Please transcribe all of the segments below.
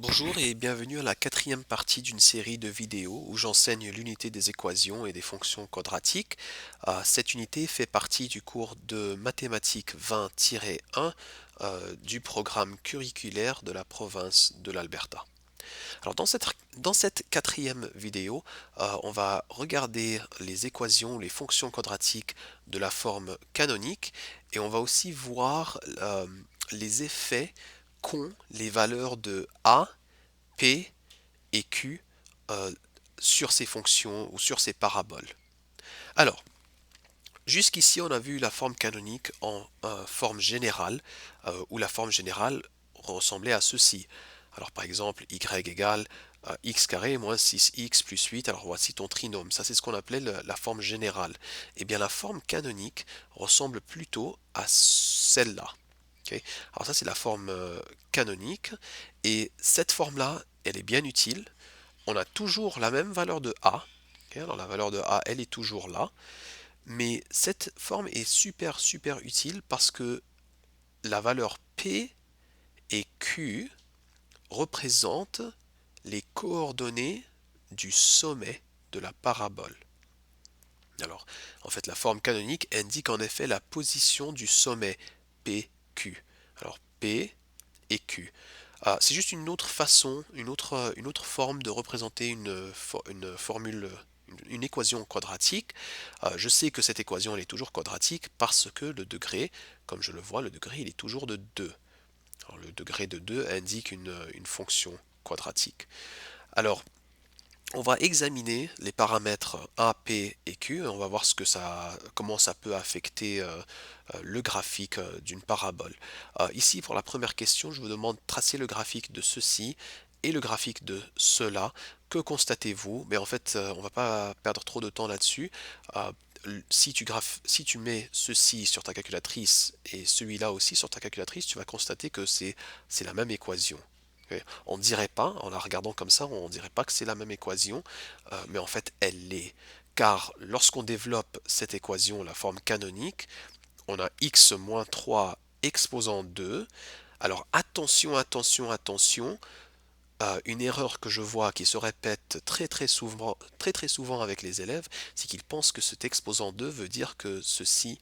Bonjour et bienvenue à la quatrième partie d'une série de vidéos où j'enseigne l'unité des équations et des fonctions quadratiques. Cette unité fait partie du cours de mathématiques 20-1 du programme curriculaire de la province de l'Alberta. Alors dans cette quatrième vidéo, on va regarder les équations, les fonctions quadratiques de la forme canonique et on va aussi voir les effets qu'ont les valeurs de a, p et q euh, sur ces fonctions ou sur ces paraboles. Alors, jusqu'ici, on a vu la forme canonique en forme générale, où la forme générale ressemblait à ceci. Alors, par exemple, y égale x carré moins 6x plus 8. Alors, voici ton trinôme. Ça, c'est ce qu'on appelait la forme générale. Eh bien, la forme canonique ressemble plutôt à celle-là. Ok. Alors, ça, c'est la forme canonique. Et cette forme-là, elle est bien utile. On a toujours la même valeur de a. Ok. Alors, la valeur de a, elle est toujours là. Mais cette forme est super super utile parce que la valeur P et Q représentent les coordonnées du sommet de la parabole. Alors, en fait, la forme canonique indique en effet la position du sommet PQ. Alors, P et Q. C'est juste une autre façon, une autre forme de représenter une formule, une équation quadratique. Je sais que cette équation elle est toujours quadratique parce que le degré, comme je le vois, le degré il est toujours de 2. Alors, le degré de 2 indique une fonction quadratique. Alors, on va examiner les paramètres A, P et Q et on va voir comment ça peut affecter le graphique d'une parabole. Ici, pour la première question, je vous demande de tracer le graphique de ceci et le graphique de cela. Que constatez-vous? Mais en fait, on ne va pas perdre trop de temps là-dessus. Euh, si tu mets ceci sur ta calculatrice et celui-là aussi sur ta calculatrice, tu vas constater que c'est la même équation. Ok. On ne dirait pas, en la regardant comme ça, on ne dirait pas que c'est la même équation, mais en fait elle l'est. Car lorsqu'on développe cette équation, la forme canonique, on a x moins 3 exposant 2. Alors attention, attention, attention, une erreur que je vois qui se répète très très souvent avec les élèves, c'est qu'ils pensent que cet exposant 2 veut dire que ceci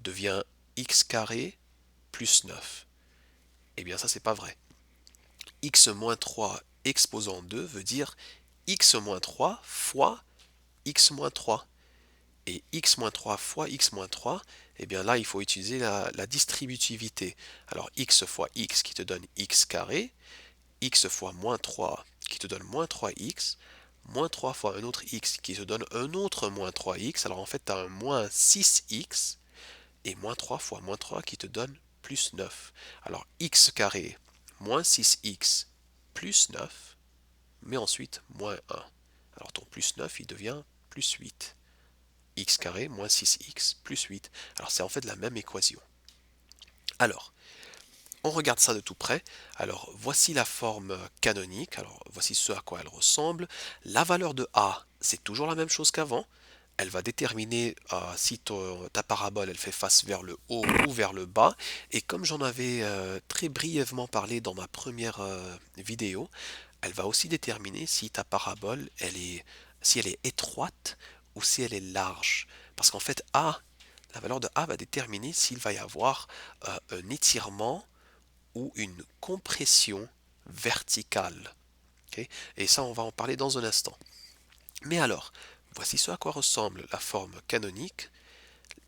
devient x carré plus 9. Eh bien ça c'est pas vrai. X moins 3 exposant 2 veut dire x moins 3 fois x moins 3. Et x moins 3 fois x moins 3, eh bien là, il faut utiliser la distributivité. Alors x fois x qui te donne x carré, x fois moins 3 qui te donne moins 3x, moins 3 fois un autre x qui te donne un autre moins 3x. Alors en fait, tu as un moins 6x, et moins 3 fois moins 3 qui te donne plus 9. Alors x carré moins 6x plus 9, mais ensuite moins 1. Alors ton plus 9, il devient plus 8. X carré moins 6x plus 8. Alors c'est en fait la même équation. Alors, on regarde ça de tout près. Alors, voici la forme canonique. Alors, voici ce à quoi elle ressemble. La valeur de a, c'est toujours la même chose qu'avant. Elle va déterminer si ta parabole elle fait face vers le haut ou vers le bas. Et comme j'en avais très brièvement parlé dans ma première vidéo, elle va aussi déterminer si ta parabole si elle est étroite ou si elle est large. Parce qu'en fait, la valeur de A va déterminer s'il va y avoir un étirement ou une compression verticale. Ok. Et ça, on va en parler dans un instant. Mais alors, voici ce à quoi ressemble la forme canonique,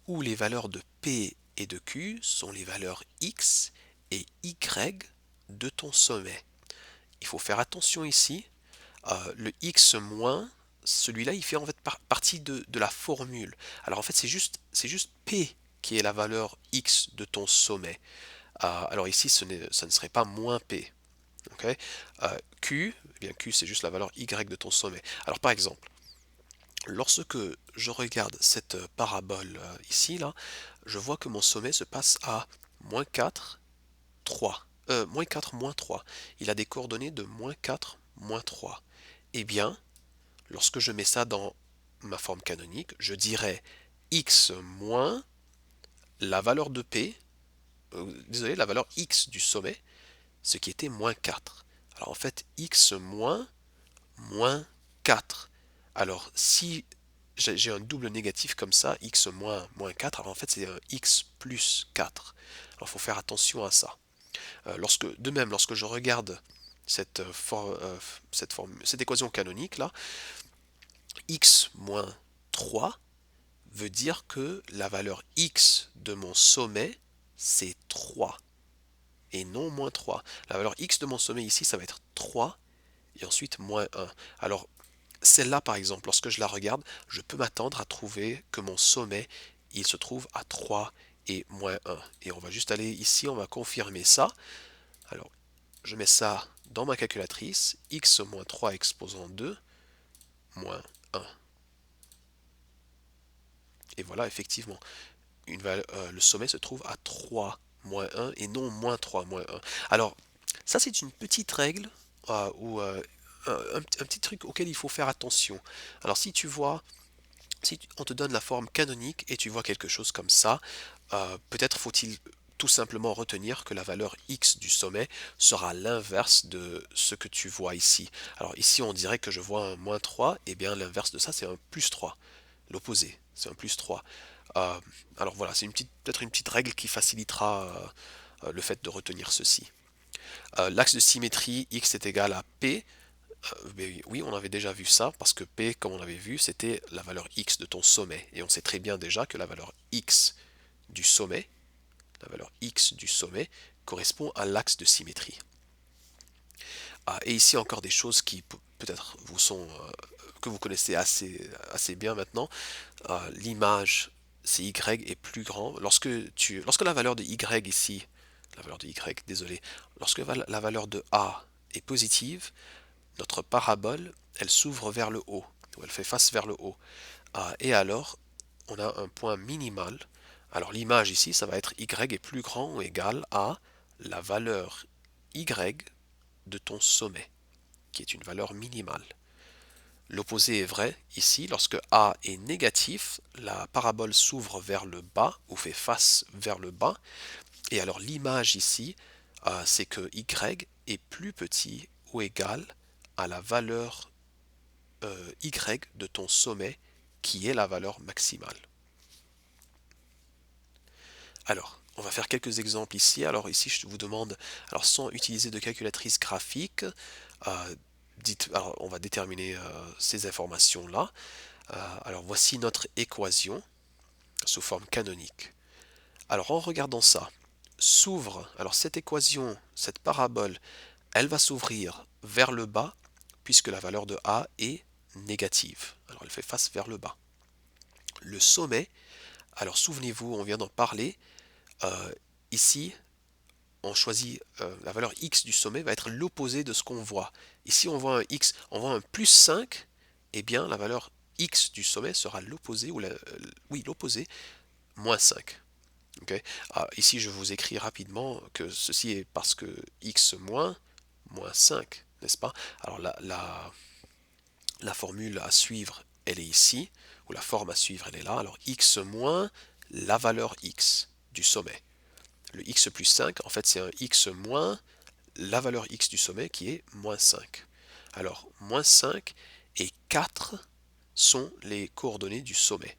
où les valeurs de P et de Q sont les valeurs X et Y de ton sommet. Il faut faire attention ici. Le X moins, celui-là, il fait en fait partie de la formule. Alors en fait, c'est juste P qui est la valeur X de ton sommet. Alors ici, ça ne serait pas moins P. Okay. Q, eh bien Q c'est juste la valeur Y de ton sommet. Alors par exemple, lorsque je regarde cette parabole ici, là, je vois que mon sommet se passe à moins 4, 3. Moins 4, moins 3. Il a des coordonnées de moins 4, moins 3. Eh bien, lorsque je mets ça dans ma forme canonique, je dirais x moins la valeur de P, désolé, la valeur x du sommet, ce qui était moins 4. Alors en fait, x moins moins 4. Alors si j'ai un double négatif comme ça, x moins moins 4, alors en fait c'est un x plus 4. Alors il faut faire attention à ça. De même, lorsque je regarde cette équation canonique là, x moins 3 veut dire que la valeur x de mon sommet, c'est 3 et non moins 3. La valeur x de mon sommet ici, ça va être 3 et ensuite moins 1. Alors, celle-là, par exemple, lorsque je la regarde, je peux m'attendre à trouver que mon sommet, il se trouve à 3 et moins 1. Et on va juste aller ici, on va confirmer ça. Alors, je mets ça dans ma calculatrice, x moins 3 exposant 2, moins 1. Et voilà, effectivement, le sommet se trouve à 3 moins 1 et non moins 3 moins 1. Alors, ça c'est une petite règle ou un petit truc auquel il faut faire attention. Alors si tu vois, si on te donne la forme canonique et tu vois quelque chose comme ça, peut-être faut-il tout simplement retenir que la valeur x du sommet sera l'inverse de ce que tu vois ici. Alors ici on dirait que je vois un moins 3, et bien l'inverse de ça c'est un plus 3. L'opposé, c'est un plus 3. Euh, alors voilà, c'est peut-être une petite règle qui facilitera le fait de retenir ceci. L'axe de symétrie x est égal à p. Mais oui, on avait déjà vu ça, parce que p, comme on avait vu, c'était la valeur x de ton sommet. Et on sait très bien déjà que la valeur x du sommet, la valeur x du sommet, correspond à l'axe de symétrie. Et ici encore des choses qui peut-être que vous connaissez assez bien maintenant. L'image c'est y est plus grand. Lorsque la valeur de y ici, la valeur de y, désolé, lorsque la valeur de a est positive, notre parabole, elle s'ouvre vers le haut, ou elle fait face vers le haut. Et alors, on a un point minimal. Alors l'image ici, ça va être y est plus grand ou égal à la valeur y de ton sommet, qui est une valeur minimale. L'opposé est vrai ici, lorsque A est négatif, la parabole s'ouvre vers le bas ou fait face vers le bas. Et alors l'image ici, c'est que Y est plus petit ou égal à la valeur Y de ton sommet, qui est la valeur maximale. Alors, on va faire quelques exemples ici. Alors ici, je vous demande, alors sans utiliser de calculatrice graphique, alors on va déterminer ces informations-là. Alors voici notre équation sous forme canonique. Alors en regardant ça, alors cette équation, cette parabole, elle va s'ouvrir vers le bas puisque la valeur de A est négative. Alors elle fait face vers le bas. Le sommet, alors souvenez-vous, on vient d'en parler, ici on choisit la valeur x du sommet va être l'opposé de ce qu'on voit. Ici on voit un x, on voit un plus 5, et bien la valeur x du sommet sera l'opposé, oui l'opposé, moins 5. Okay. Ici je vous écris rapidement que ceci est parce que x moins, moins 5, n'est-ce pas? Alors la formule à suivre, elle est ici, ou la forme à suivre, elle est là. Alors x moins la valeur x du sommet. Le x plus 5, en fait, c'est un x moins la valeur x du sommet qui est moins 5. Alors, moins 5 et 4 sont les coordonnées du sommet.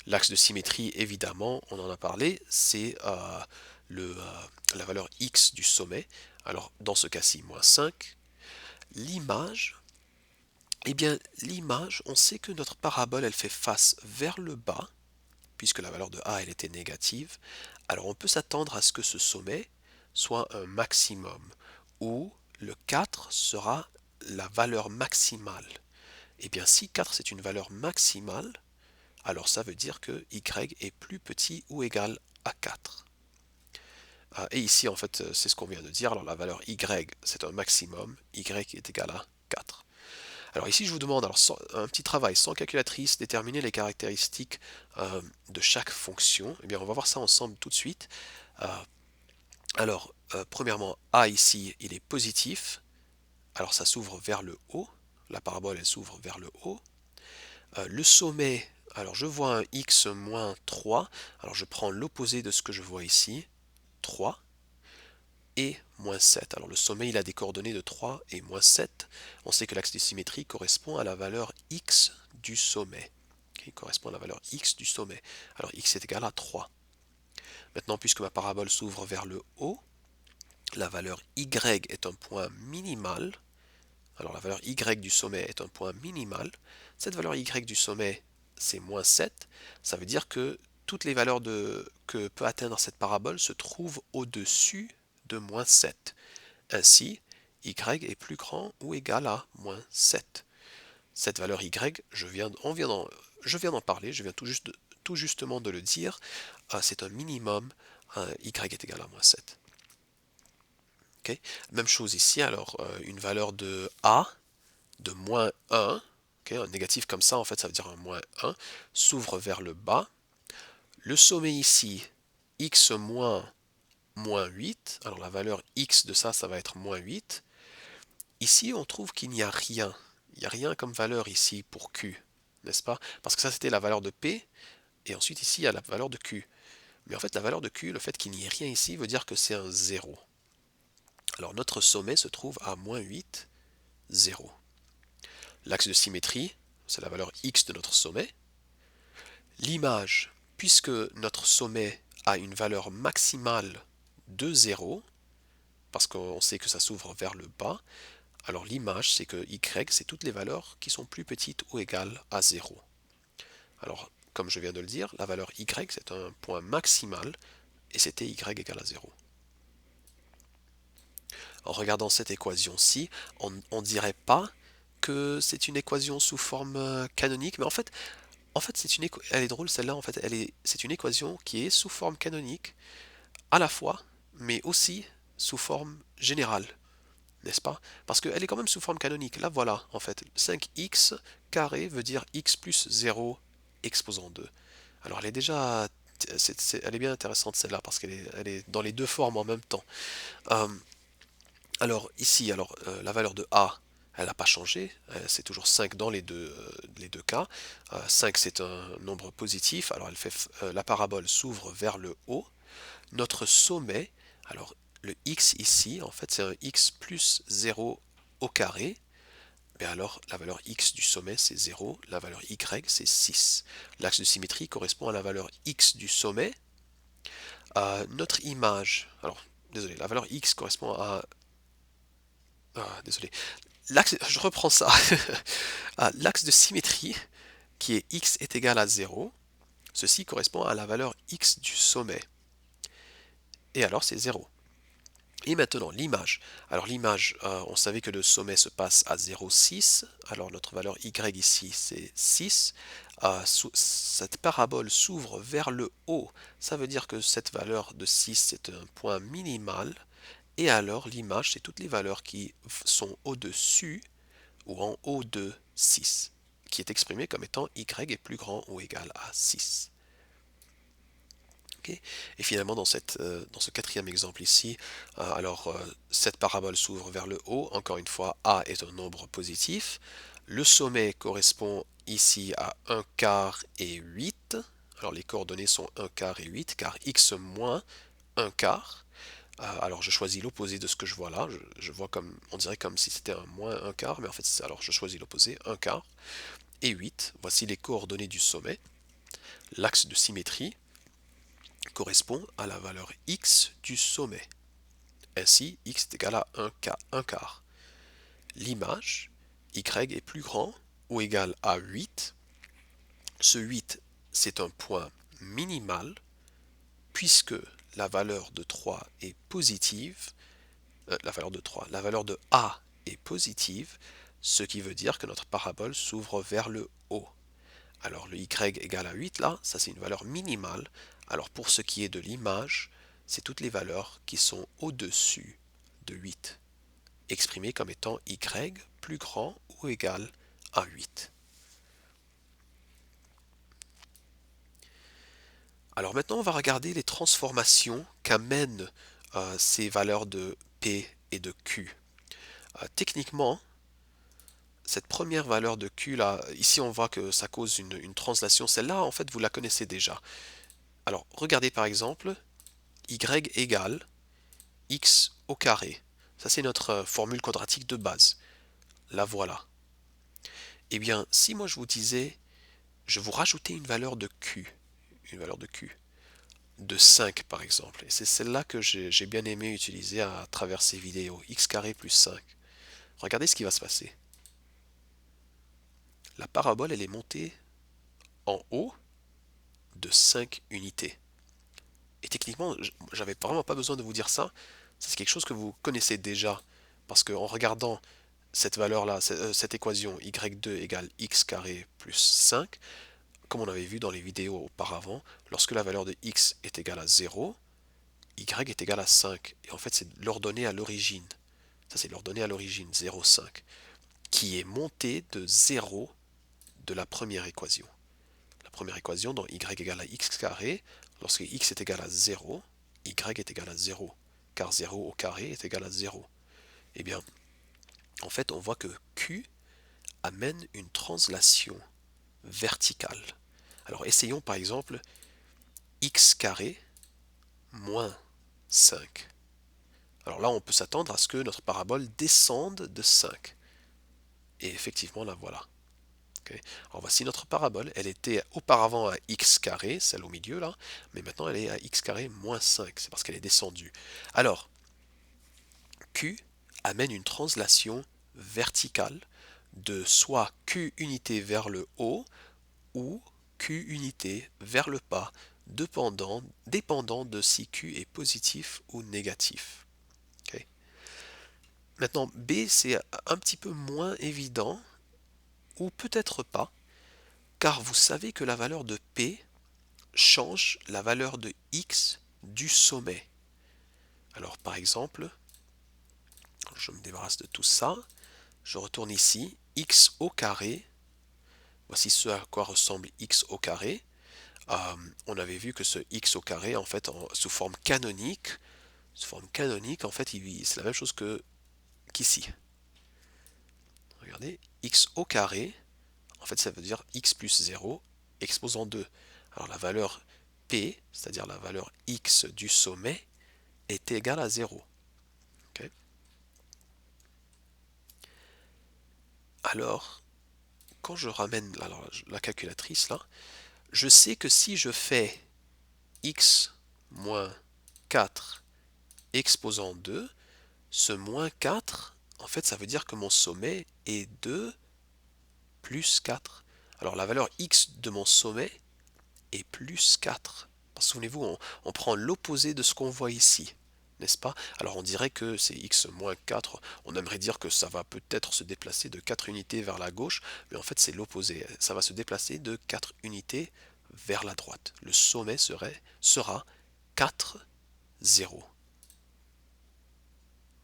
L'axe de symétrie, évidemment, on en a parlé, c'est la valeur x du sommet. Alors, dans ce cas-ci, moins 5. L'image, eh bien, l'image, on sait que notre parabole, elle fait face vers le bas, puisque la valeur de a, elle était négative. Alors, on peut s'attendre à ce que ce sommet soit un maximum, où le 4 sera la valeur maximale. Eh bien, si 4 c'est une valeur maximale, alors ça veut dire que y est plus petit ou égal à 4. Et ici, en fait, c'est ce qu'on vient de dire. Alors la valeur y, c'est un maximum, y est égal à 4. Alors ici, je vous demande un petit travail sans calculatrice, déterminer les caractéristiques de chaque fonction. Eh bien, on va voir ça ensemble tout de suite. Euh, premièrement, a ici, il est positif. Alors ça s'ouvre vers le haut. La parabole, elle s'ouvre vers le haut. Le sommet, alors je vois un x moins 3. Alors je prends l'opposé de ce que je vois ici, 3. et moins 7. Alors le sommet, il a des coordonnées de 3 et moins 7. On sait que l'axe de symétrie correspond à la valeur x du sommet. Il correspond à la valeur x du sommet. Alors x est égal à 3. Maintenant, puisque ma parabole s'ouvre vers le haut, la valeur y est un point minimal. Alors la valeur y du sommet est un point minimal. Cette valeur y du sommet, c'est moins 7. Ça veut dire que toutes les valeurs que peut atteindre cette parabole se trouvent au-dessus de moins 7. Ainsi, y est plus grand ou égal à moins 7. Cette valeur y, je viens d'en parler, je viens tout justement de le dire, c'est un minimum, y est égal à moins 7. Okay. Même chose ici, alors une valeur de a de moins 1, okay, un négatif comme ça, en fait, ça veut dire un moins 1, s'ouvre vers le bas. Le sommet ici, x moins 8, alors la valeur x de ça, ça va être moins 8. Ici, on trouve qu'il n'y a rien. Il n'y a rien comme valeur ici pour q, n'est-ce pas? Parce que ça, c'était la valeur de p, et ensuite ici, il y a la valeur de q. Mais en fait, la valeur de q, le fait qu'il n'y ait rien ici, veut dire que c'est un 0. Alors notre sommet se trouve à moins 8, 0. L'axe de symétrie, c'est la valeur x de notre sommet. L'image, puisque notre sommet a une valeur maximale de 0, parce qu'on sait que ça s'ouvre vers le bas, alors l'image, c'est que y, c'est toutes les valeurs qui sont plus petites ou égales à 0. Alors, comme je viens de le dire, la valeur y, c'est un point maximal, et c'était y égale à 0. En regardant cette équation-ci, on ne dirait pas que c'est une équation sous forme canonique, mais en fait elle est drôle celle-là, en fait, c'est une équation qui est sous forme canonique, à la fois, mais aussi sous forme générale, n'est-ce pas? Parce qu'elle est quand même sous forme canonique. Là, voilà, en fait, 5x carré veut dire x plus 0 exposant 2. Alors, elle est déjà... elle est bien intéressante celle-là, parce elle est dans les deux formes en même temps. Euh, alors, ici, la valeur de a, elle n'a pas changé. C'est toujours 5 dans les deux cas. 5, c'est un nombre positif. Alors, la parabole s'ouvre vers le haut. Notre sommet, alors le x ici, en fait, c'est un x plus 0 au carré. Mais alors, la valeur x du sommet, c'est 0. La valeur y, c'est 6. L'axe de symétrie correspond à la valeur x du sommet. Notre image, alors, désolé, la valeur x correspond à... désolé. Je reprends ça. L'axe de symétrie, qui est x est égal à 0, ceci correspond à la valeur x du sommet. Et alors, c'est 0. Et maintenant, l'image. Alors l'image, on savait que le sommet se passe à 0,6. Alors notre valeur y ici, c'est 6. Cette parabole s'ouvre vers le haut. Ça veut dire que cette valeur de 6, c'est un point minimal. Et alors l'image, c'est toutes les valeurs qui sont au-dessus ou en haut de 6, qui est exprimée comme étant y est plus grand ou égal à 6. Okay. Et finalement, dans ce quatrième exemple ici, cette parabole s'ouvre vers le haut. Encore une fois, a est un nombre positif. Le sommet correspond ici à 1 quart et 8. Alors les coordonnées sont 1 quart et 8, car x moins 1 quart. Alors je choisis l'opposé de ce que je vois là. Je vois on dirait comme si c'était un moins 1 quart, mais en fait, alors je choisis l'opposé, 1 quart et 8. Voici les coordonnées du sommet. L'axe de symétrie correspond à la valeur x du sommet. Ainsi, x est égal à 1 quart. L'image, y est plus grand ou égal à 8. Ce 8, c'est un point minimal, puisque la valeur de 3 est positive. La valeur de a est positive, ce qui veut dire que notre parabole s'ouvre vers le haut. Alors le y égale à 8, là, ça c'est une valeur minimale. Alors pour ce qui est de l'image, c'est toutes les valeurs qui sont au-dessus de 8, exprimées comme étant y plus grand ou égal à 8. Alors maintenant, on va regarder les transformations qu'amènent ces valeurs de P et de Q. Techniquement, cette première valeur de Q, là, ici on voit que ça cause une translation. Celle-là, en fait, vous la connaissez déjà. Alors, regardez par exemple, y égale x au carré. Ça, c'est notre formule quadratique de base. La voilà. Eh bien, si moi je vous disais, je vous rajoutais une valeur de 5 par exemple, et c'est celle-là que j'ai bien aimé utiliser à travers ces vidéos, x carré plus 5. Regardez ce qui va se passer. La parabole, elle est montée en haut de 5 unités. Et techniquement, j'avais vraiment pas besoin de vous dire ça. C'est quelque chose que vous connaissez déjà. Parce qu'en regardant cette valeur-là, cette équation y2 égale x carré plus 5, comme on avait vu dans les vidéos auparavant, lorsque la valeur de x est égale à 0, y est égal à 5. Et en fait, c'est l'ordonnée à l'origine. Ça, c'est l'ordonnée à l'origine, 0, 5, qui est montée de 0 de la première équation. La première équation, dans y égale à x carré, lorsque x est égal à 0, y est égal à 0, car 0 au carré est égal à 0. Eh bien, en fait, on voit que q amène une translation verticale. Alors, essayons par exemple x carré moins 5. Alors là, on peut s'attendre à ce que notre parabole descende de 5. Et effectivement, la voilà. Okay. Alors voici notre parabole. Elle était auparavant à x carré, celle au milieu là, mais maintenant elle est à x carré moins 5. C'est parce qu'elle est descendue. Alors, Q amène une translation verticale de soit Q unité vers le haut ou Q unité vers le bas, dépendant de si Q est positif ou négatif. Okay. Maintenant, B, c'est un petit peu moins évident, ou peut-être pas, car vous savez que la valeur de P change la valeur de X du sommet. Alors par exemple, je me débarrasse de tout ça, je retourne ici, X au carré, voici ce à quoi ressemble X au carré. On avait vu que ce X au carré, en fait, sous forme canonique, en fait, c'est la même chose qu'ici. Regardez, X au carré, en fait, ça veut dire X plus 0 exposant 2. Alors la valeur P, c'est-à-dire la valeur X du sommet, est égale à 0. Okay. Alors, quand je ramène la calculatrice là, je sais que si je fais x moins 4 exposant 2, ce moins 4, en fait, ça veut dire que mon sommet est 2 plus 4. Alors la valeur x de mon sommet est plus 4. Souvenez-vous, on prend l'opposé de ce qu'on voit ici, n'est-ce pas? Alors on dirait que c'est x moins 4, on aimerait dire que ça va peut-être se déplacer de 4 unités vers la gauche, mais en fait c'est l'opposé, ça va se déplacer de 4 unités vers la droite. Le sommet sera 4, 0.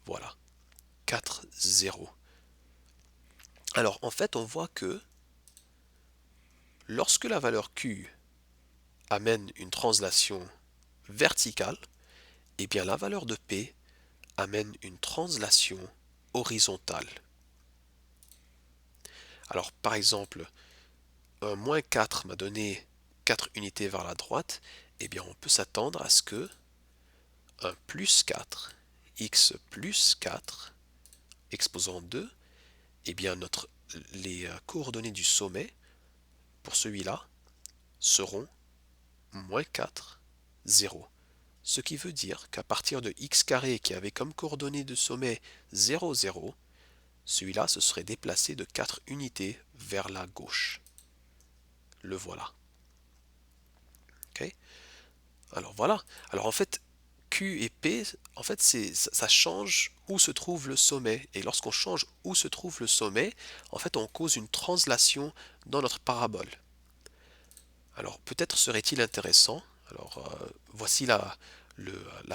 Voilà, 4, 0. Alors en fait on voit que lorsque la valeur Q amène une translation verticale, eh bien la valeur de P amène une translation horizontale. Alors par exemple, un moins 4 m'a donné 4 unités vers la droite, eh bien on peut s'attendre à ce que un plus 4, x plus 4, exposant 2, eh bien les coordonnées du sommet, pour celui-là, seront moins 4, 0. Ce qui veut dire qu'à partir de x carré qui avait comme coordonnée de sommet 0, 0, celui-là se serait déplacé de 4 unités vers la gauche. Le voilà. Okay. Alors voilà. Alors en fait, Q et P, en fait, ça change où se trouve le sommet. Et lorsqu'on change où se trouve le sommet, en fait, on cause une translation dans notre parabole. Alors peut-être serait-il intéressant, alors voici la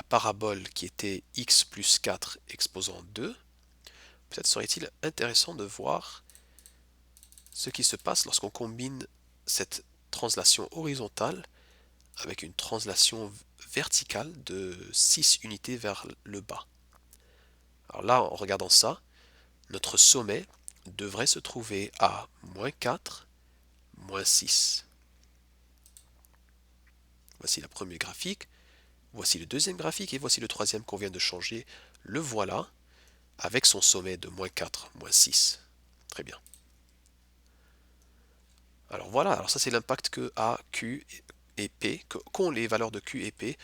parabole qui était x plus 4 exposant 2, peut-être serait-il intéressant de voir ce qui se passe lorsqu'on combine cette translation horizontale avec une translation verticale de 6 unités vers le bas. Alors là, en regardant ça, notre sommet devrait se trouver à moins 4, moins 6. Voici la première graphique. Voici le deuxième graphique et voici le troisième qu'on vient de changer. Le voilà avec son sommet de -4, -6. Très bien. Alors voilà, alors ça c'est l'impact que A, Q et P, qu'ont les valeurs de Q et P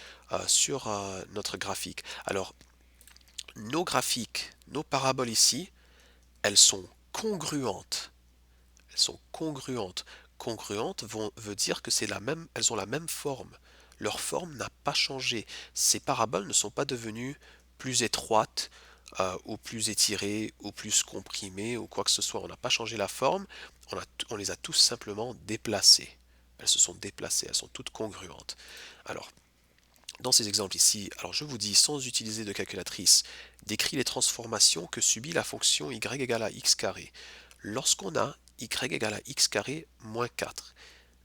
sur notre graphique. Alors nos graphiques, nos paraboles ici, elles sont congruentes. Elles sont congruentes. Congruentes veut dire que c'est la même, elles ont la même forme. Leur forme n'a pas changé. Ces paraboles ne sont pas devenues plus étroites ou plus étirées ou plus comprimées ou quoi que ce soit. On n'a pas changé la forme, on les a tous simplement déplacées. Elles se sont déplacées, elles sont toutes congruentes. Alors, dans ces exemples ici, alors je vous dis, sans utiliser de calculatrice, décris les transformations que subit la fonction y égale à x carré. Lorsqu'on a y égale à x carré moins 4,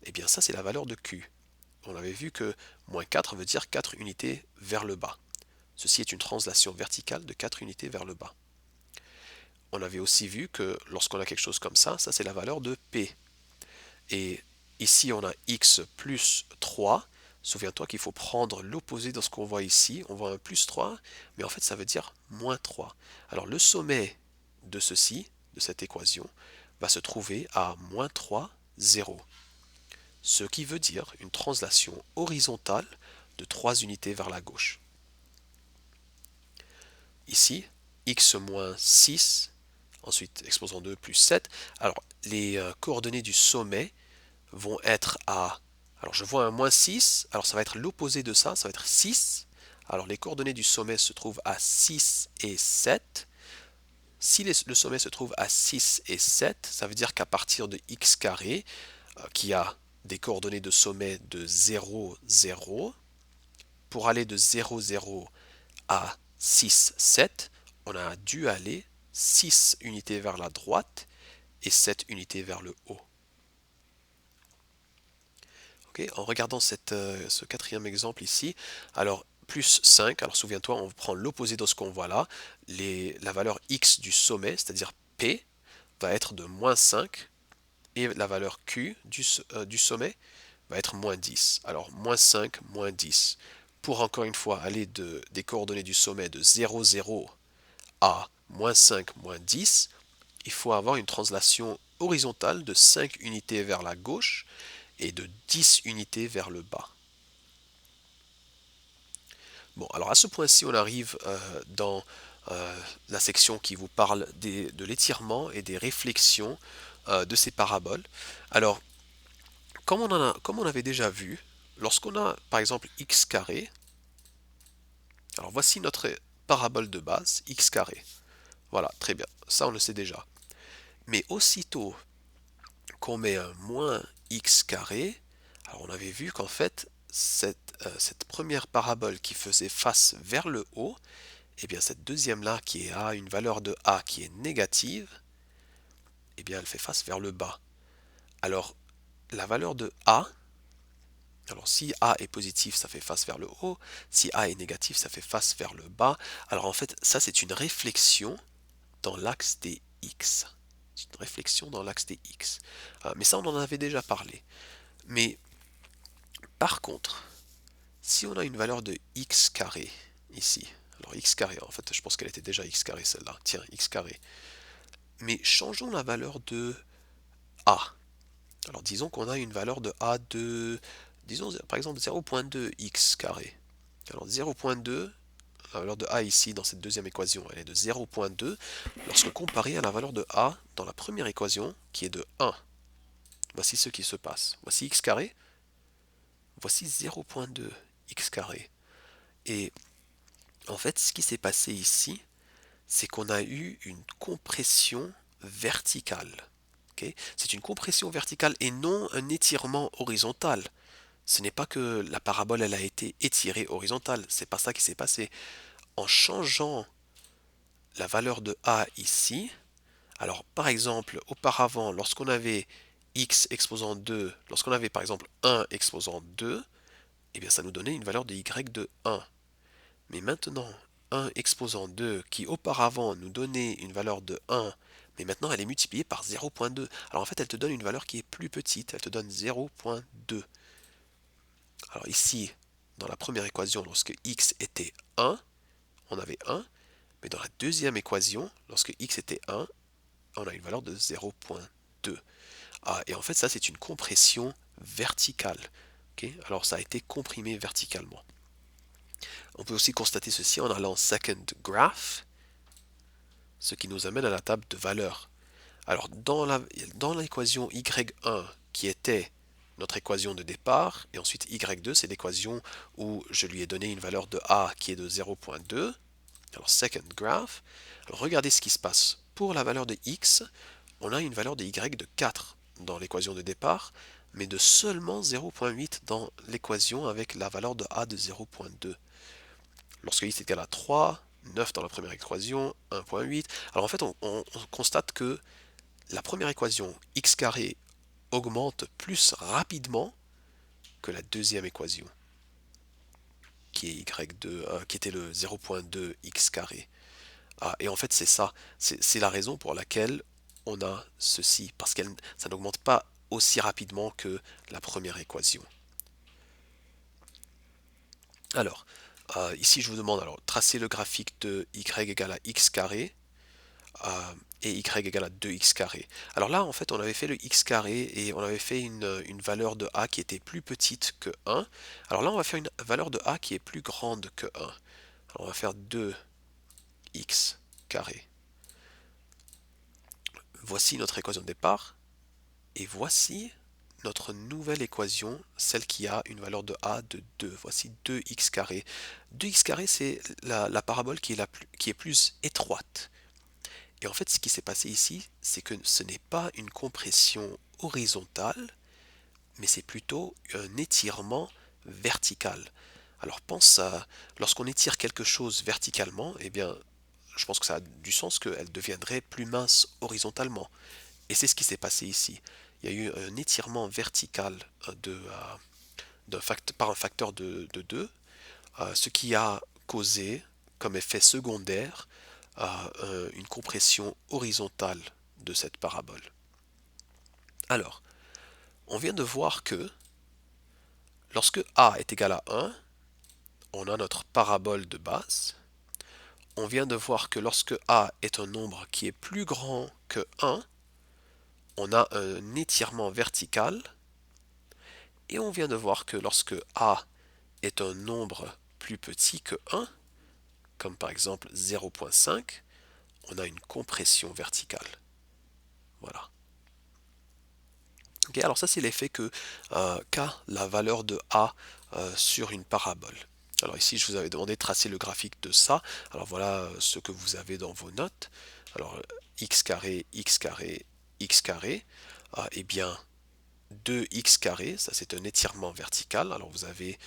eh bien ça c'est la valeur de q. On avait vu que moins 4 veut dire 4 unités vers le bas. Ceci est une translation verticale de 4 unités vers le bas. On avait aussi vu que lorsqu'on a quelque chose comme ça c'est la valeur de p. Et ici on a x plus 3. Souviens-toi qu'il faut prendre l'opposé de ce qu'on voit ici. On voit un plus 3, mais en fait ça veut dire moins 3. Alors le sommet de ceci, de cette équation, va se trouver à moins 3, 0. Ce qui veut dire une translation horizontale de 3 unités vers la gauche. Ici, x moins 6, ensuite exposant 2 plus 7. Alors les coordonnées du sommet vont être à... Alors je vois un moins 6, alors ça va être l'opposé de ça, ça va être 6. Alors les coordonnées du sommet se trouvent à 6 et 7. Si le sommet se trouve à 6 et 7, ça veut dire qu'à partir de x carré, qui a des coordonnées de sommet de 0, 0, pour aller de 0, 0 à 6, 7, on a dû aller 6 unités vers la droite et 7 unités vers le haut. Okay, en regardant ce quatrième exemple ici, alors plus 5, alors souviens-toi, on prend l'opposé de ce qu'on voit là, la valeur x du sommet, c'est-à-dire p, va être de moins 5, et la valeur q du sommet va être moins 10. Alors moins 5, moins 10. Pour encore une fois aller des coordonnées du sommet de 0, 0 à moins 5, moins 10, il faut avoir une translation horizontale de 5 unités vers la gauche et de 10 unités vers le bas. Bon, alors à ce point-ci, on arrive dans la section qui vous parle de l'étirement et des réflexions de ces paraboles. Alors, comme on avait déjà vu, lorsqu'on a par exemple x carré, alors voici notre parabole de base, x carré. Voilà, très bien, ça on le sait déjà. Mais aussitôt qu'on met un moins x carré, alors on avait vu qu'en fait, cette première parabole qui faisait face vers le haut, et bien cette deuxième-là qui a une valeur de a qui est négative, et bien elle fait face vers le bas. Alors la valeur de a, alors si a est positif, ça fait face vers le haut, si a est négatif, ça fait face vers le bas. Alors en fait, ça c'est une réflexion dans l'axe des x. C'est une réflexion dans l'axe des x. Mais ça on en avait déjà parlé. Mais par contre, si on a une valeur de x carré ici, alors x carré, en fait je pense qu'elle était déjà x carré celle-là, tiens, x carré. Mais changeons la valeur de a. Alors disons qu'on a une valeur de a de, disons par exemple 0.2 x carré. Alors 0.2, la valeur de a ici dans cette deuxième équation, elle est de 0.2 lorsque comparée à la valeur de a dans la première équation qui est de 1. Voici ce qui se passe. Voici x carré, voici 0.2 x carré. Et en fait, ce qui s'est passé ici, c'est qu'on a eu une compression verticale. Okay, c'est une compression verticale et non un étirement horizontal. Ce n'est pas que la parabole elle a été étirée horizontale, c'est pas ça qui s'est passé. En changeant la valeur de a ici, alors par exemple auparavant lorsqu'on avait x exposant 2, lorsqu'on avait par exemple 1 exposant 2, eh bien ça nous donnait une valeur de y de 1. Mais maintenant 1 exposant 2 qui auparavant nous donnait une valeur de 1, mais maintenant elle est multipliée par 0.2. Alors en fait elle te donne une valeur qui est plus petite, elle te donne 0.2. Alors ici dans la première équation, lorsque x était 1, on avait 1, mais dans la deuxième équation, lorsque x était 1, on a une valeur de 0,2. Et en fait, ça, c'est une compression verticale. Okay? Alors, ça a été comprimé verticalement. On peut aussi constater ceci en allant second graph, ce qui nous amène à la table de valeurs. Alors, dans l'équation y1, qui était notre équation de départ, et ensuite y2, c'est l'équation où je lui ai donné une valeur de a qui est de 0,2. Alors, second graph. Alors, regardez ce qui se passe. Pour la valeur de x, on a une valeur de y de 4 dans l'équation de départ, mais de seulement 0,8 dans l'équation avec la valeur de a de 0,2. Lorsque x est égal à 3, 9 dans la première équation, 1,8. Alors en fait, on constate que la première équation, x carré, augmente plus rapidement que la deuxième équation, qui est y2, qui était le 0,2 x carré. Et en fait, c'est ça. C'est la raison pour laquelle on a ceci, parce que ça n'augmente pas aussi rapidement que la première équation. Alors, ici, je vous demande, alors, tracer le graphique de y égale à x carré et y égale à 2x carré. Alors là, en fait, on avait fait le x carré et on avait fait une valeur de a qui était plus petite que 1. Alors là, on va faire une valeur de a qui est plus grande que 1. Alors, on va faire 2x carré. Voici notre équation de départ. Et voici notre nouvelle équation, celle qui a une valeur de a de 2. Voici 2x carré. 2x carré, c'est la parabole qui est plus étroite. Et en fait, ce qui s'est passé ici, c'est que ce n'est pas une compression horizontale, mais c'est plutôt un étirement vertical. Alors pense à, lorsqu'on étire quelque chose verticalement, eh bien, je pense que ça a du sens qu'elle deviendrait plus mince horizontalement. Et c'est ce qui s'est passé ici. Il y a eu un étirement vertical par un facteur de 2, ce qui a causé comme effet secondaire une compression horizontale de cette parabole. Alors, on vient de voir que lorsque a est égal à 1, on a notre parabole de base. On vient de voir que lorsque a est un nombre qui est plus grand que 1, on a un étirement vertical. Et on vient de voir que lorsque a est un nombre plus petit que 1, comme par exemple 0,5, on a une compression verticale. Voilà. Okay, alors ça c'est l'effet qu'a la valeur de a sur une parabole. Alors ici je vous avais demandé de tracer le graphique de ça. Alors voilà ce que vous avez dans vos notes. Alors x carré, x carré, x carré. Eh bien 2x carré, ça c'est un étirement vertical. Alors vous avez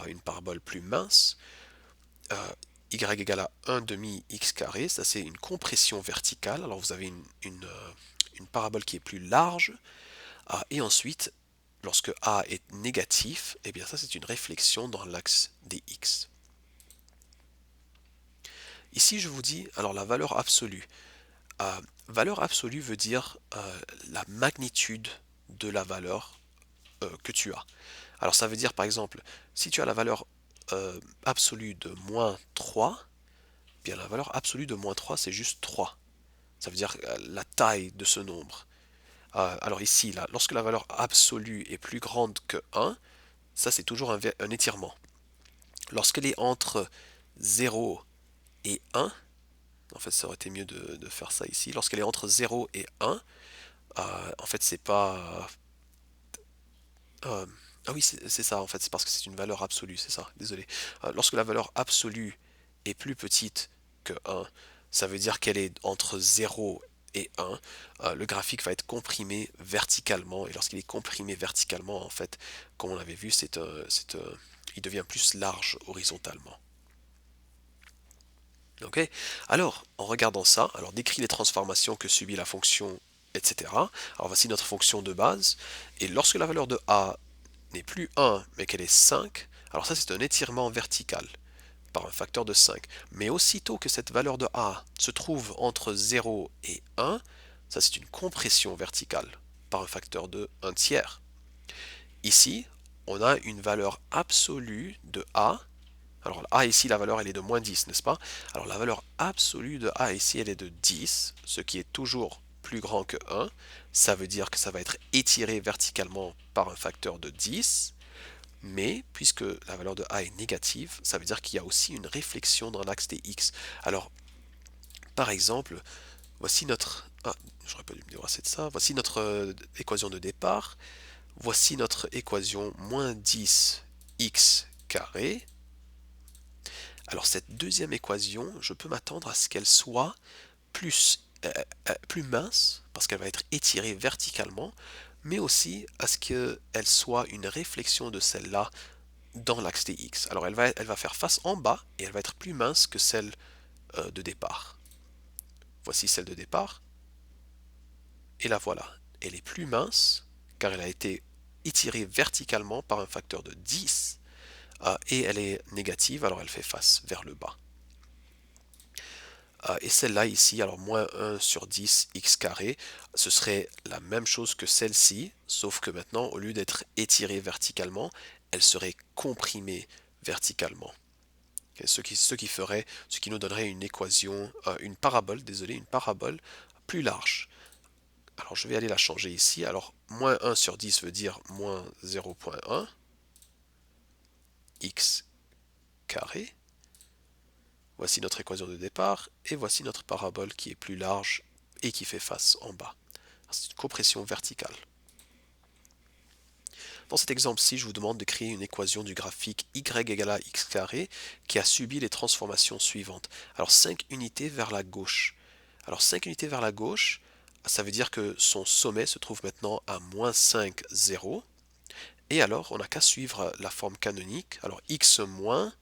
une parabole plus mince. Y égale à 1 demi x carré, ça c'est une compression verticale. Alors vous avez une parabole qui est plus large. Et ensuite, lorsque a est négatif, eh bien ça c'est une réflexion dans l'axe des x. Ici je vous dis, alors la valeur absolue. Valeur absolue veut dire la magnitude de la valeur que tu as. Alors ça veut dire par exemple, si tu as la valeur absolue de moins 3, bien la valeur absolue de moins 3 c'est juste 3. Ça veut dire la taille de ce nombre. Alors ici, là, lorsque la valeur absolue est plus grande que 1, ça c'est toujours un étirement. Lorsqu'elle est entre 0 et 1, en fait ça aurait été mieux de faire ça ici, lorsqu'elle est entre 0 et 1, en fait c'est pas... ah oui, c'est ça en fait, c'est parce que c'est une valeur absolue, c'est ça, désolé. Lorsque la valeur absolue est plus petite que 1, ça veut dire qu'elle est entre 0 et 1, le graphique va être comprimé verticalement, et lorsqu'il est comprimé verticalement, en fait, comme on l'avait vu, il devient plus large horizontalement. Ok. Alors, en regardant ça, alors décrit les transformations que subit la fonction, etc. Alors voici notre fonction de base, et lorsque la valeur de a n'est plus 1, mais qu'elle est 5, alors ça c'est un étirement vertical par un facteur de 5. Mais aussitôt que cette valeur de a se trouve entre 0 et 1, ça c'est une compression verticale par un facteur de 1 tiers. Ici, on a une valeur absolue de A. Alors A ici, la valeur elle est de moins 10, n'est-ce pas? Alors la valeur absolue de A ici, elle est de 10, ce qui est toujours plus grand que 1. Ça veut dire que ça va être étiré verticalement par un facteur de 10. Mais puisque la valeur de A est négative, ça veut dire qu'il y a aussi une réflexion dans l'axe des X. Alors, par exemple, voici notre... Ah, j'aurais pas dû me débarrasser de ça. Voici notre équation de départ. Voici notre équation moins 10 x carré. Alors cette deuxième équation, je peux m'attendre à ce qu'elle soit plus mince, parce qu'elle va être étirée verticalement, mais aussi à ce qu'elle soit une réflexion de celle-là dans l'axe des X. Alors elle va faire face en bas et elle va être plus mince que celle de départ. Voici celle de départ. Et la voilà. Elle est plus mince car elle a été étirée verticalement par un facteur de 10 et elle est négative, alors elle fait face vers le bas. Et celle-là ici, alors moins 1 sur 10 x carré, ce serait la même chose que celle-ci, sauf que maintenant, au lieu d'être étirée verticalement, elle serait comprimée verticalement. Ce qui nous donnerait une équation, une parabole, désolé, une parabole plus large. Alors je vais aller la changer ici. Alors moins 1 sur 10 veut dire moins 0,1 x carré. Voici notre équation de départ et voici notre parabole qui est plus large et qui fait face en bas. C'est une compression verticale. Dans cet exemple-ci, je vous demande de créer une équation du graphique y égale à x carré qui a subi les transformations suivantes. Alors 5 unités vers la gauche. Alors 5 unités vers la gauche, ça veut dire que son sommet se trouve maintenant à moins 5, 0. Et alors, on n'a qu'à suivre la forme canonique. Alors x moins,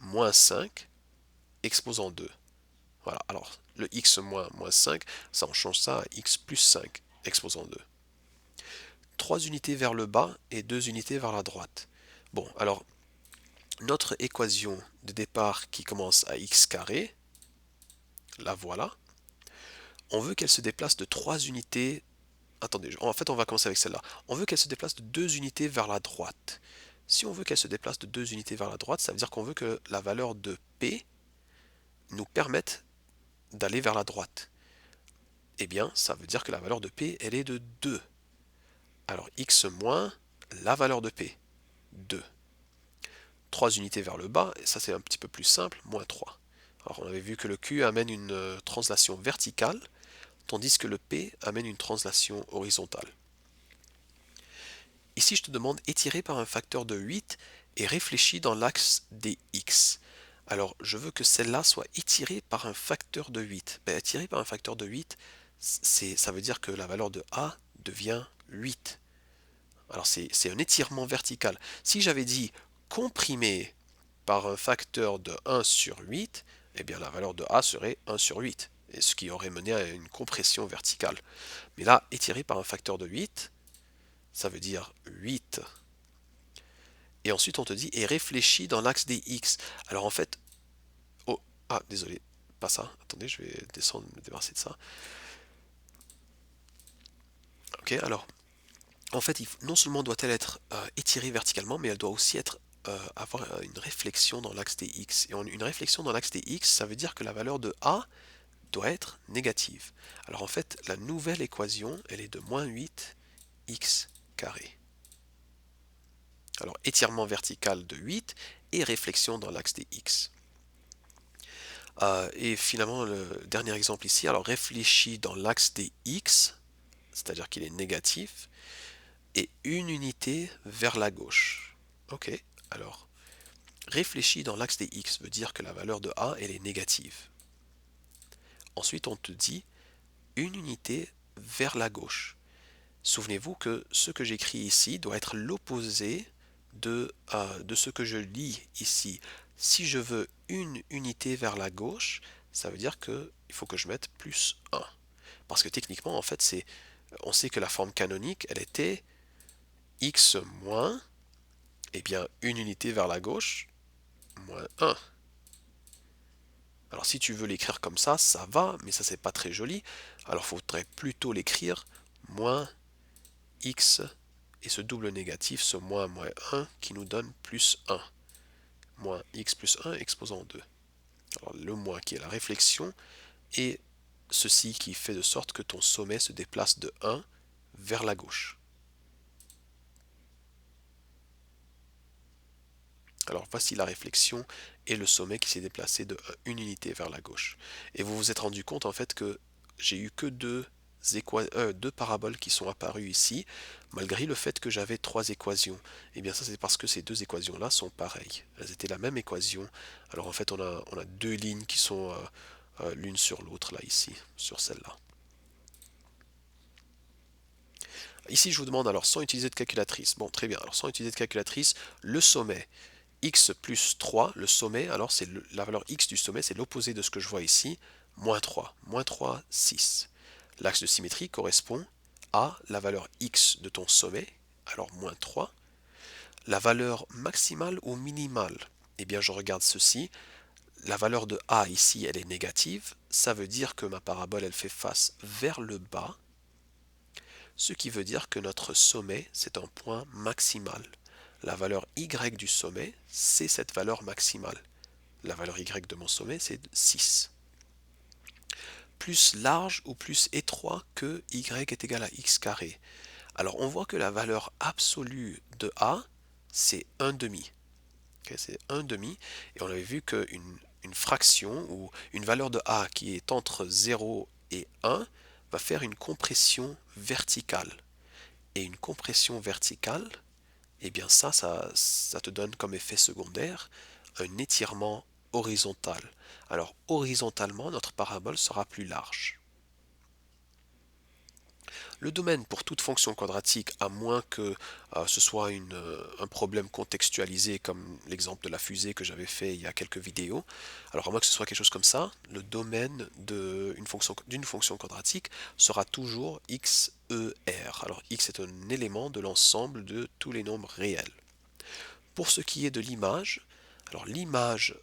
moins 5, exposant 2. Voilà, alors le x moins, moins 5, ça on change ça à x plus 5, exposant 2. 3 unités vers le bas et 2 unités vers la droite. Bon, alors, notre équation de départ qui commence à x carré, la voilà. On veut qu'elle se déplace de 3 unités. Attendez, en fait, on va commencer avec celle-là. On veut qu'elle se déplace de 2 unités vers la droite. Si on veut qu'elle se déplace de 2 unités vers la droite, ça veut dire qu'on veut que la valeur de P nous permette d'aller vers la droite. Eh bien, ça veut dire que la valeur de P, elle est de 2. Alors, x moins la valeur de P, 2. 3 unités vers le bas, et ça c'est un petit peu plus simple, moins 3. Alors, on avait vu que le Q amène une translation verticale, tandis que le P amène une translation horizontale. Ici, je te demande étiré par un facteur de 8 et réfléchi dans l'axe des X. Alors, je veux que celle-là soit étirée par un facteur de 8. Ben, étirée par un facteur de 8, ça veut dire que la valeur de A devient 8. Alors, c'est un étirement vertical. Si j'avais dit comprimé par un facteur de 1 sur 8, eh bien la valeur de A serait 1 sur 8, et ce qui aurait mené à une compression verticale. Mais là, étiré par un facteur de 8, ça veut dire 8. Et ensuite, on te dit, et réfléchis dans l'axe des X. Alors en fait, oh, ah, désolé, pas ça. Attendez, je vais descendre, me débarrasser de ça. Ok, alors, en fait, non seulement doit-elle être étirée verticalement, mais elle doit aussi avoir une réflexion dans l'axe des X. Et une réflexion dans l'axe des X, ça veut dire que la valeur de A doit être négative. Alors en fait, la nouvelle équation, elle est de moins 8 x carré. Alors étirement vertical de 8 et réflexion dans l'axe des x. Et finalement, le dernier exemple ici, alors réfléchis dans l'axe des x, c'est-à-dire qu'il est négatif, et une unité vers la gauche. Ok, alors réfléchis dans l'axe des x veut dire que la valeur de A, elle est négative. Ensuite, on te dit une unité vers la gauche. Souvenez-vous que ce que j'écris ici doit être l'opposé de ce que je lis ici. Si je veux une unité vers la gauche, ça veut dire qu'il faut que je mette plus 1. Parce que techniquement, en fait, on sait que la forme canonique, elle était x moins, eh bien, une unité vers la gauche, moins 1. Alors si tu veux l'écrire comme ça va, mais ça c'est pas très joli. Alors il faudrait plutôt l'écrire moins x et ce double négatif, ce moins 1, qui nous donne plus 1. Moins x plus 1 exposant 2. Alors le moins qui est la réflexion, et ceci qui fait de sorte que ton sommet se déplace de 1 vers la gauche. Alors voici la réflexion et le sommet qui s'est déplacé de une unité vers la gauche. Et vous vous êtes rendu compte en fait que j'ai eu que deux paraboles qui sont apparues ici, malgré le fait que j'avais trois équations. Et bien ça c'est parce que ces deux équations-là sont pareilles. Elles étaient la même équation. Alors en fait on a deux lignes qui sont l'une sur l'autre là ici, sur celle-là. Ici je vous demande alors sans utiliser de calculatrice. Bon très bien, alors sans utiliser de calculatrice, le sommet x plus 3, le sommet, alors c'est la valeur x du sommet, c'est l'opposé de ce que je vois ici, moins 3. Moins 3, 6. L'axe de symétrie correspond à la valeur x de ton sommet, alors moins 3. La valeur maximale ou minimale, eh bien je regarde ceci, la valeur de a ici, elle est négative, ça veut dire que ma parabole, elle fait face vers le bas, ce qui veut dire que notre sommet, c'est un point maximal. La valeur y du sommet, c'est cette valeur maximale. La valeur y de mon sommet, c'est 6. Plus large ou plus étroit que y est égal à x carré. Alors on voit que la valeur absolue de a, c'est 1 demi. Okay, c'est 1 demi. Et on avait vu qu'une fraction ou une valeur de a qui est entre 0 et 1 va faire une compression verticale. Et une compression verticale, eh bien ça te donne comme effet secondaire un étirement horizontal. Alors horizontalement, notre parabole sera plus large. Le domaine pour toute fonction quadratique, à moins que ce soit un problème contextualisé comme l'exemple de la fusée que j'avais fait il y a quelques vidéos, alors à moins que ce soit quelque chose comme ça, le domaine d'une fonction quadratique sera toujours x, e, r. Alors x est un élément de l'ensemble de tous les nombres réels. Pour ce qui est de l'image, alors l'image,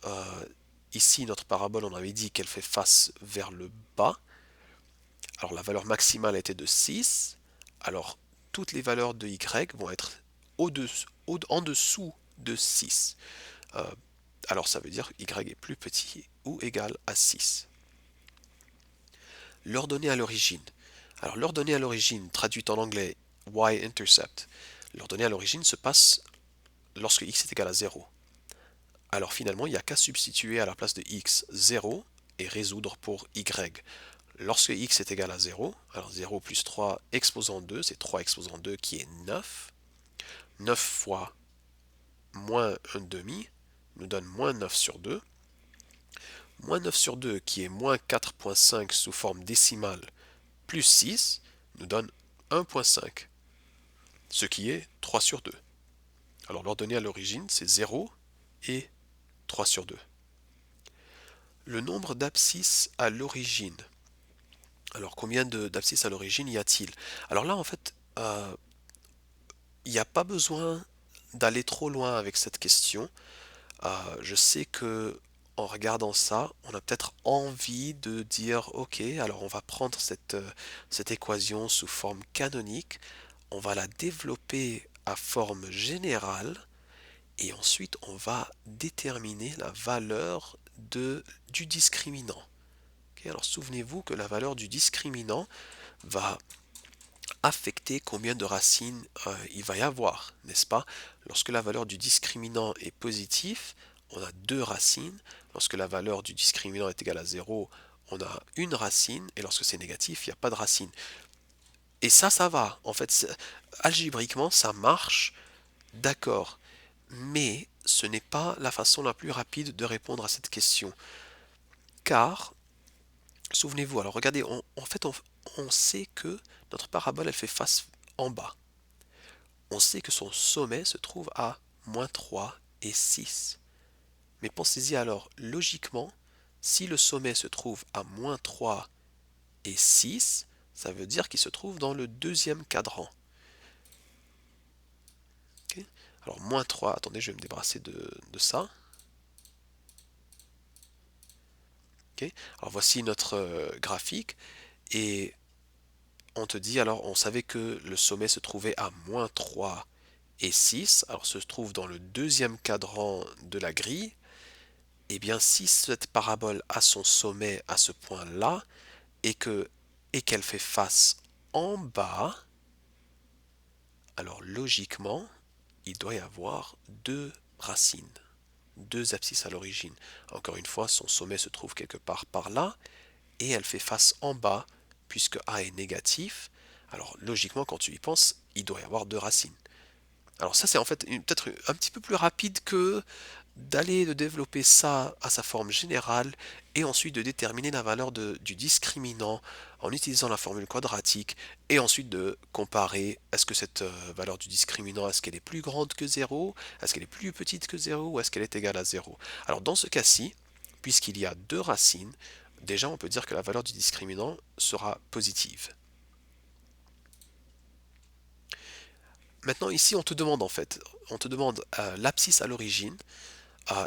ici notre parabole, on avait dit qu'elle fait face vers le bas. Alors la valeur maximale était de 6. Alors toutes les valeurs de y vont être en dessous de 6. Euh, alors ça veut dire y est plus petit ou égal à 6. L'ordonnée à l'origine. Alors l'ordonnée à l'origine, traduite en anglais y-intercept, l'ordonnée à l'origine se passe lorsque x est égal à 0. Alors finalement, il n'y a qu'à substituer à la place de x 0 et résoudre pour y. Lorsque x est égal à 0, alors 0 plus 3 exposant 2, c'est 3 exposant 2 qui est 9. 9 fois moins 1 demi nous donne moins 9 sur 2. Moins 9 sur 2 qui est moins 4,5 sous forme décimale plus 6 nous donne 1,5, ce qui est 3 sur 2. Alors l'ordonnée à l'origine, c'est 0 et 3 sur 2. Le nombre d'abscisses à l'origine. Alors combien d'abscisses à l'origine y a-t-il? Alors là en fait, il n'y a pas besoin d'aller trop loin avec cette question. Je sais que en regardant ça, on a peut-être envie de dire ok, alors on va prendre cette équation sous forme canonique, on va la développer à forme générale et ensuite on va déterminer la valeur du discriminant. Okay, alors souvenez-vous que la valeur du discriminant va affecter combien de racines il va y avoir, n'est-ce pas? Lorsque la valeur du discriminant est positive, on a deux racines. Lorsque la valeur du discriminant est égale à 0, on a une racine. Et lorsque c'est négatif, il n'y a pas de racine. Et ça va. En fait, algébriquement, ça marche, d'accord. Mais ce n'est pas la façon la plus rapide de répondre à cette question. Car, souvenez-vous, alors regardez, en fait, on sait que notre parabole, elle fait face en bas. On sait que son sommet se trouve à moins 3 et 6. Mais pensez-y alors, logiquement, si le sommet se trouve à moins 3 et 6, ça veut dire qu'il se trouve dans le deuxième cadran. Okay. Alors moins 3, attendez, je vais me débarrasser de ça. Okay. Alors voici notre graphique, et on te dit alors, on savait que le sommet se trouvait à moins 3 et 6, alors se trouve dans le deuxième cadran de la grille. Eh bien, si cette parabole a son sommet à ce point-là et qu'elle fait face en bas, alors logiquement, il doit y avoir deux racines, deux abscisses à l'origine. Encore une fois, son sommet se trouve quelque part par là et elle fait face en bas puisque A est négatif. Alors logiquement, quand tu y penses, il doit y avoir deux racines. Alors ça, c'est en fait peut-être un petit peu plus rapide que d'aller de développer ça à sa forme générale et ensuite de déterminer la valeur du discriminant en utilisant la formule quadratique et ensuite de comparer est-ce que cette valeur du discriminant, est-ce qu'elle est plus grande que zéro, est-ce qu'elle est plus petite que zéro ou est-ce qu'elle est égale à zéro. Alors dans ce cas-ci, puisqu'il y a deux racines, déjà on peut dire que la valeur du discriminant sera positive. Maintenant ici on te demande en fait, on te demande l'abscisse à l'origine.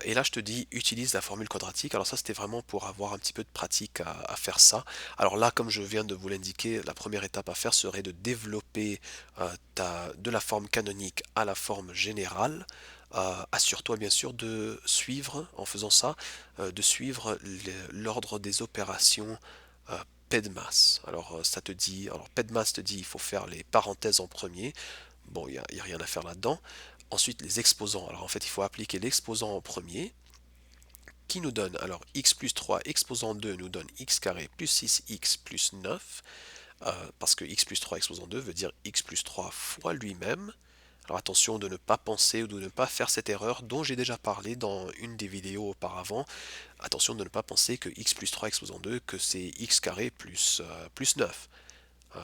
Et là, je te dis, utilise la formule quadratique. Alors ça, c'était vraiment pour avoir un petit peu de pratique à faire ça. Alors là, comme je viens de vous l'indiquer, la première étape à faire serait de développer de la forme canonique à la forme générale. Assure-toi bien sûr de suivre, en faisant ça, de suivre l'ordre des opérations PEDMAS. Alors ça te dit, alors PEDMAS te dit, il faut faire les parenthèses en premier. Bon, il y a rien à faire là-dedans. Ensuite, les exposants. Alors en fait, il faut appliquer l'exposant en premier, qui nous donne, alors x plus 3 exposant 2 nous donne x carré plus 6x plus 9, parce que x plus 3 exposant 2 veut dire x plus 3 fois lui-même. Alors attention de ne pas penser ou de ne pas faire cette erreur dont j'ai déjà parlé dans une des vidéos auparavant. Attention de ne pas penser que x plus 3 exposant 2, que c'est x carré plus 9.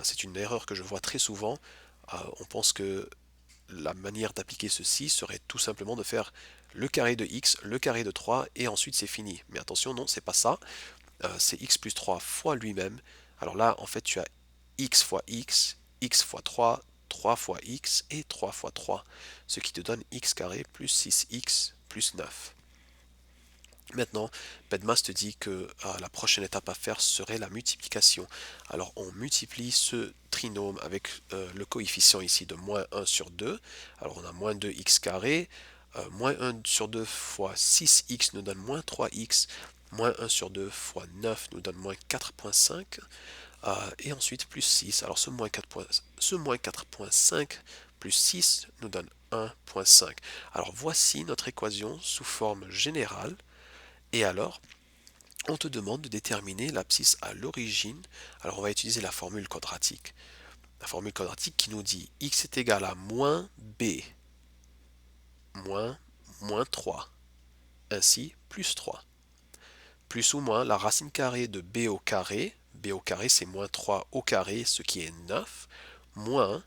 C'est une erreur que je vois très souvent. On pense que la manière d'appliquer ceci serait tout simplement de faire le carré de x, le carré de 3 et ensuite c'est fini. Mais attention, non, c'est pas ça. C'est x plus 3 fois lui-même. Alors là, en fait, tu as x fois 3 fois x et 3 fois 3, ce qui te donne x carré plus 6x plus 9. Maintenant, Bedmas te dit que la prochaine étape à faire serait la multiplication. Alors on multiplie ce trinôme avec le coefficient ici de moins 1 sur 2. Alors on a moins 2x carré, moins 1 sur 2 fois 6x nous donne moins 3x, moins 1 sur 2 fois 9 nous donne moins 4,5, et ensuite plus 6. Alors ce moins 4,5 plus 6 nous donne 1,5. Alors voici notre équation sous forme générale. Et alors, on te demande de déterminer l'abscisse à l'origine. Alors on va utiliser la formule quadratique. La formule quadratique qui nous dit x est égal à moins b moins 3, ainsi plus 3. Plus ou moins la racine carrée de b au carré c'est moins 3 au carré, ce qui est 9, moins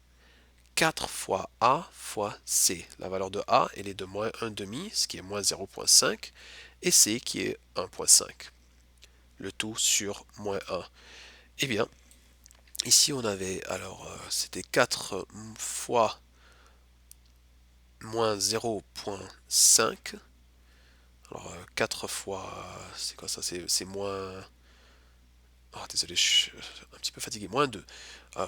4 fois a fois c. La valeur de a, elle est de moins 1,5, ce qui est moins 0,5, et c qui est 1,5. Le tout sur moins 1. Eh bien, ici on avait, alors c'était 4 fois moins 0,5. Alors 4 fois, c'est quoi ça? C'est moins... Oh, désolé, je suis un petit peu fatigué. Moins 2.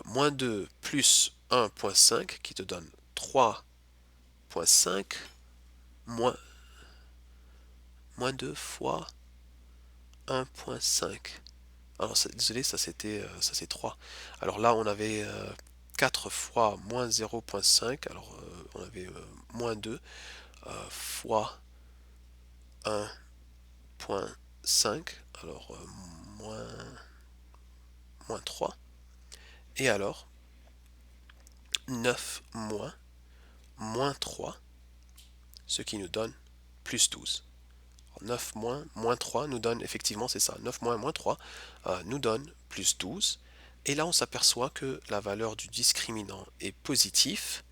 Moins 2 plus 1,5 qui te donne 3,5 moins, moins 2 fois 1,5. Alors désolé, ça c'est 3. Alors là on avait 4 fois moins 0,5. Alors on avait moins 2 fois 1,5. Alors moins, moins 3. Et alors 9 moins 3, ce qui nous donne plus 12. 9 moins 3 nous donne, effectivement c'est ça, 9 moins 3 nous donne plus 12. Et là on s'aperçoit que la valeur du discriminant est positif.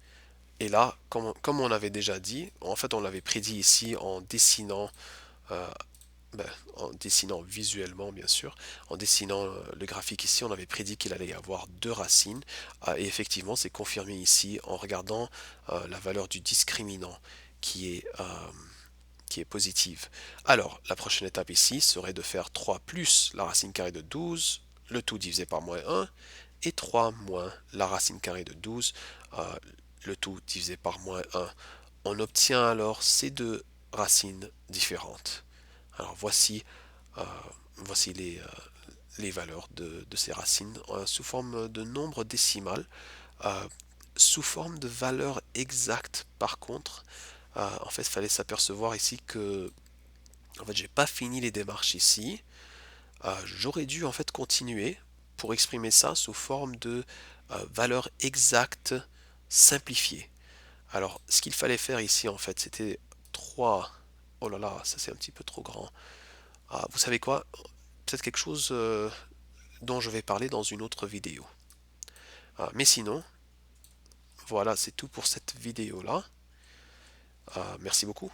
Et là, comme on avait déjà dit, en fait on l'avait prédit ici euh, en dessinant visuellement bien sûr, en dessinant le graphique ici, on avait prédit qu'il allait y avoir deux racines. Et effectivement c'est confirmé ici en regardant la valeur du discriminant qui est, euh, qui est positive. Alors, la prochaine étape ici serait de faire 3 plus la racine carrée de 12, le tout divisé par moins un, et 3 moins la racine carrée de 12, euh, le tout divisé par moins un. On obtient alors ces deux racines différentes. Alors euh, voici les valeurs de ces racines sous forme de nombre décimal. Euh, Sous forme de valeur exacte, par contre, en fait, il fallait s'apercevoir ici que en fait, j'ai pas fini les démarches ici. J'aurais dû en fait continuer pour exprimer ça sous forme de valeur exacte simplifiée. Alors, ce qu'il fallait faire ici, en fait, c'était 3. Oh là là, ça c'est un petit peu trop grand. Vous savez quoi? Peut-être quelque chose dont je vais parler dans une autre vidéo. Mais sinon, voilà, c'est tout pour cette vidéo-là. Merci beaucoup.